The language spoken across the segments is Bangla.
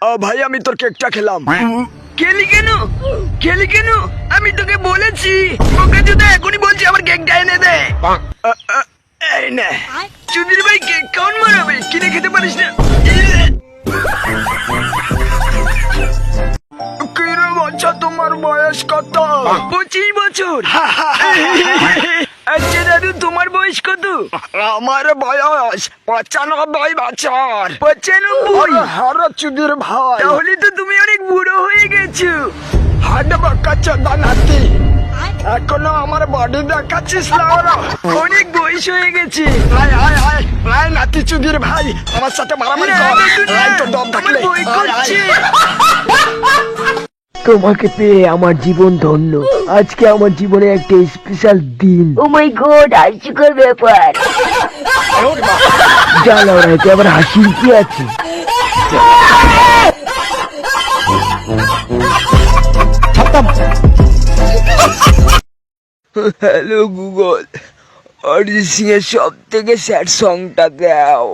ভাই আমি তোর কেকটা খেলাম। খেলি কেন আমি তোকে বলেছি ওকে যদি এখনই বলছি আমার কেকটা এনে দে। এই নে। চুদির ভাই কেক কেমন মারাবে কিনে খেতে পারিস না? কিরে বাচ্চা তোমার বয়স কত? 25 বছর। আচ্ছা দাদু তোমার বয়স কত? আমার বয়স 95 বছর। 95? হারা চুদির ভাই, তাহলে তো তুমি অনেক বুড়ো হয়ে গেছো। হাড বাক্কা চোদা নাতি, এখনো আমার বডি দেখাচ্ছিস না? ওরা অনেক বয়স হয়ে গেছে। আয় আয় আয় আয় নাতি চুদির ভাই, আমার সাথে মারামারি কর। আয় তো দম থাকলে আমার ভয় করছে। তোমাকে পেয়ে আমার জীবন ধন্য। আজকে আমার জীবনে একটা স্পেশাল দিন। ও মাই গড, হাস্যকর ব্যাপার। জানো না এতে আবার হাসির কি আছে? হ্যালো গুগল, অরিজিৎ সিং এর সব থেকে স্যাড সংটা দাও।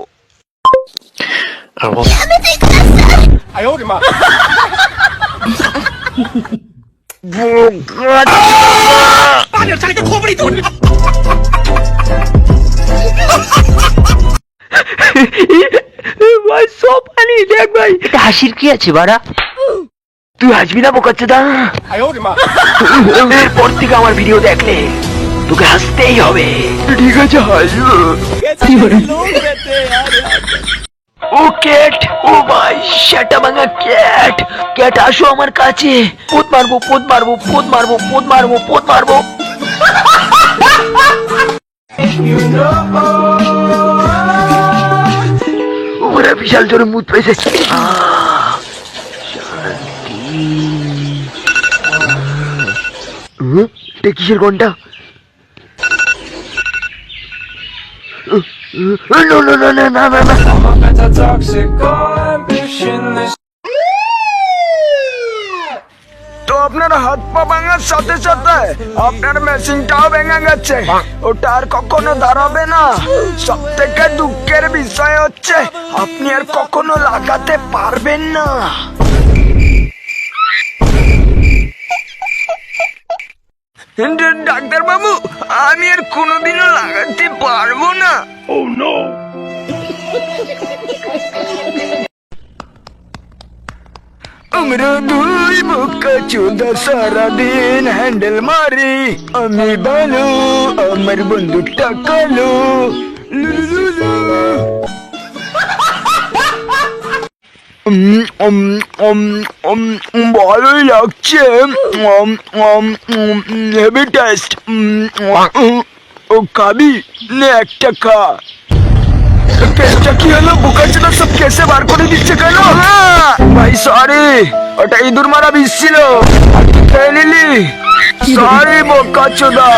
ভাই সব পানি দেখ ভাই, এটা হাসির কি আছে বাড়া? তুই হাসবি না বোকাচ্ছে দা? এরপর থেকে আমার ভিডিও দেখলে তোকে হাসতেই হবে। ঠিক আছে হাসবো। ও ক্যাট, ও ভাই সেটা ভাঙা ক্যাট, ক্যাট আসো আমার কাছে। পোত মারবো পোত মারবো পোত মারবো পোত মারবো পোত মারবো। ওরা বিশাল জোরে মুত পেয়েছে। এটা কিসের ঘন্টা? তো আপনার হাত পা ভাঙার সাথে সাথে আপনার মেশিনটাও ভেঙে গেছে, ওটা আর কখনো দাঁড়াবে না। সব থেকে দুঃখের বিষয় হচ্ছে আপনি আর কখনো লাগাতে পারবেন না। ডাক্তার বাবু আমি আর কোনোদিনও লাগাতে পারবো না। আমরা দুই বোকা চোদা সারাদিন হ্যান্ডেল মারি, আমি ভালো আমার বন্দুকটা কালো। ভালোই লাগছে, হেভি টেস্ট। ও খাবি নে একটা খা। কেসটা কি হলো? বোকাচোদা সব কেসে বার করে দিচ্ছে কেন? ভাই সরি, ওটা ইঁদুর মারা বিষ ছিল, খেয়ে নিলি। সরি বোকাচোদা।